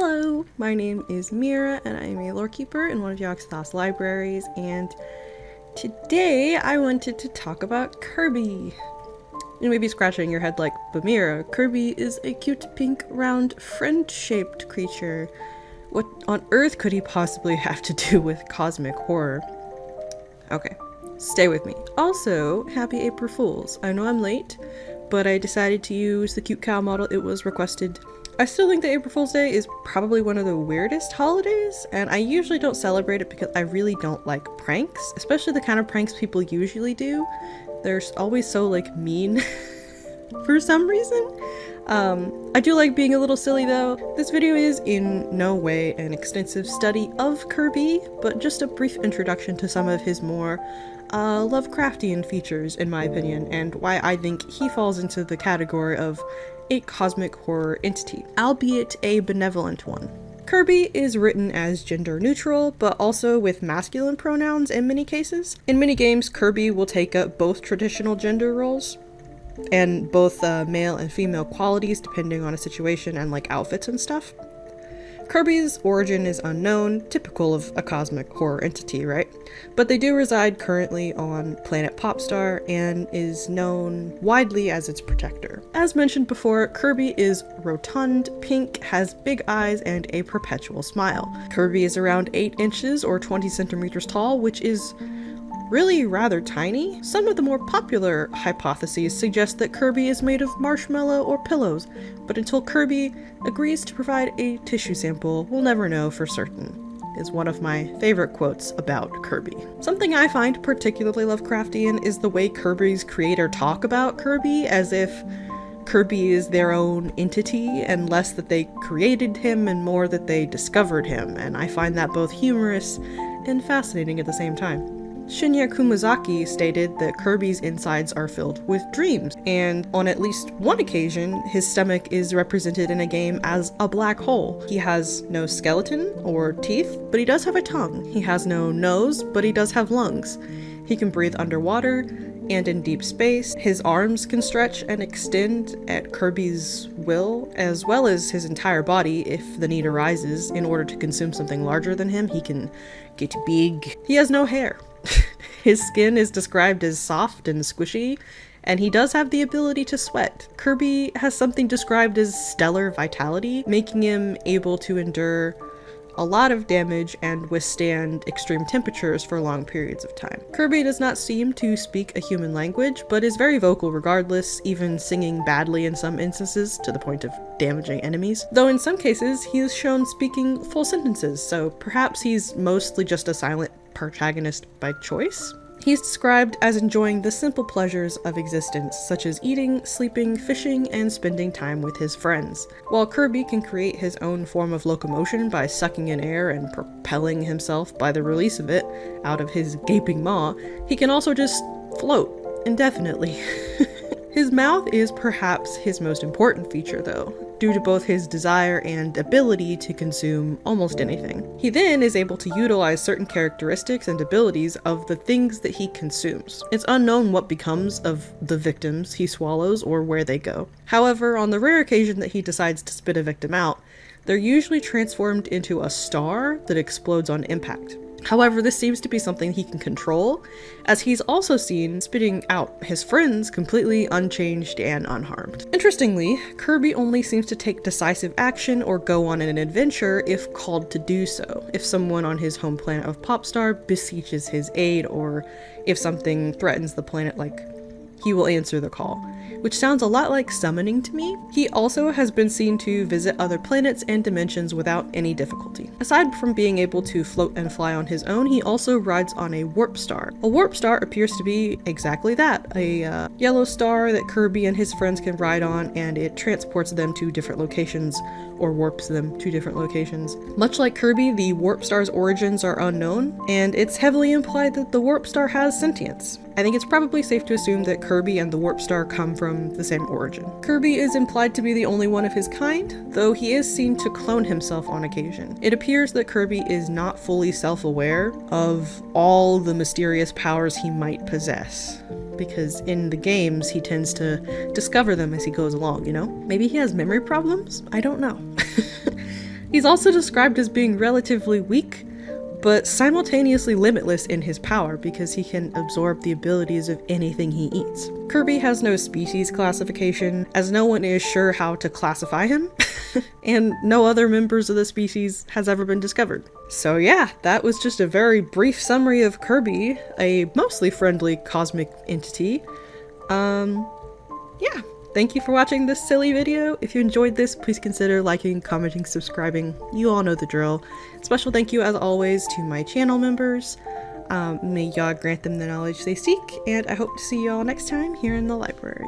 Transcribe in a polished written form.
Hello, my name is Meerah and I am a Lorekeeper in one of Yogg-Sothoth's libraries, and today I wanted to talk about Kirby. You may be scratching your head like, but Meerah, Kirby is a cute pink round friend-shaped creature. What on earth could he possibly have to do with cosmic horror? Okay, stay with me. Also, happy April Fools. I know I'm late, but I decided to use the cute cow model it was requested. I still think that April Fool's Day is probably one of the weirdest holidays, and I usually don't celebrate it because I really don't like pranks, especially the kind of pranks people usually do. They're always so, mean for some reason. I do like being a little silly though. This video is in no way an extensive study of Kirby, but just a brief introduction to some of his more Lovecraftian features, in my opinion, and why I think he falls into the category of a cosmic horror entity, albeit a benevolent one. Kirby is written as gender neutral, but also with masculine pronouns in many cases. In many games, Kirby will take up both traditional gender roles and both male and female qualities depending on a situation and outfits and stuff. Kirby's origin is unknown, typical of a cosmic horror entity, right? But they do reside currently on planet Popstar and is known widely as its protector. As mentioned before, Kirby is rotund, pink, has big eyes, and a perpetual smile. Kirby is around 8 inches or 20 centimeters tall, which is really rather tiny. Some of the more popular hypotheses suggest that Kirby is made of marshmallow or pillows, but until Kirby agrees to provide a tissue sample, we'll never know for certain, is one of my favorite quotes about Kirby. Something I find particularly Lovecraftian is the way Kirby's creator talk about Kirby, as if Kirby is their own entity, and less that they created him and more that they discovered him, and I find that both humorous and fascinating at the same time. Shinya Kumazaki stated that Kirby's insides are filled with dreams, and on at least one occasion, his stomach is represented in a game as a black hole. He has no skeleton or teeth, but he does have a tongue. He has no nose, but he does have lungs. He can breathe underwater and in deep space. His arms can stretch and extend at Kirby's will, as well as his entire body if the need arises. In order to consume something larger than him, he can get big. He has no hair. His skin is described as soft and squishy, and he does have the ability to sweat. Kirby has something described as stellar vitality, making him able to endure a lot of damage and withstand extreme temperatures for long periods of time. Kirby does not seem to speak a human language, but is very vocal regardless, even singing badly in some instances to the point of damaging enemies. Though in some cases, he is shown speaking full sentences, so perhaps he's mostly just a silent protagonist by choice. He's described as enjoying the simple pleasures of existence, such as eating, sleeping, fishing, and spending time with his friends. While Kirby can create his own form of locomotion by sucking in air and propelling himself by the release of it out of his gaping maw, he can also just float indefinitely. His mouth is perhaps his most important feature though, due to both his desire and ability to consume almost anything. He then is able to utilize certain characteristics and abilities of the things that he consumes. It's unknown what becomes of the victims he swallows or where they go. However, on the rare occasion that he decides to spit a victim out, they're usually transformed into a star that explodes on impact. However, this seems to be something he can control, as he's also seen spitting out his friends completely unchanged and unharmed. Interestingly, Kirby only seems to take decisive action or go on an adventure if called to do so. If someone on his home planet of Popstar beseeches his aid, or if something threatens the planet, he will answer the call, which sounds a lot like summoning to me. He also has been seen to visit other planets and dimensions without any difficulty. Aside from being able to float and fly on his own, he also rides on a warp star. A warp star appears to be exactly that, a yellow star that Kirby and his friends can ride on, and it transports them to different locations or warps them to different locations. Much like Kirby, the warp star's origins are unknown, and it's heavily implied that the warp star has sentience. I think it's probably safe to assume that Kirby and the warp star come from the same origin. Kirby is implied to be the only one of his kind, though he is seen to clone himself on occasion. It appears that Kirby is not fully self-aware of all the mysterious powers he might possess, because in the games he tends to discover them as he goes along, you know? Maybe he has memory problems? I don't know. He's also described as being relatively weak, but simultaneously limitless in his power because he can absorb the abilities of anything he eats. Kirby has no species classification, as no one is sure how to classify him, and no other members of the species has ever been discovered. So yeah, that was just a very brief summary of Kirby, a mostly friendly cosmic entity. Yeah. Thank you for watching this silly video. If you enjoyed this, please consider liking, commenting, subscribing. You all know the drill. Special thank you, as always, to my channel members. May Yah grant them the knowledge they seek, and I hope to see you all next time here in the library.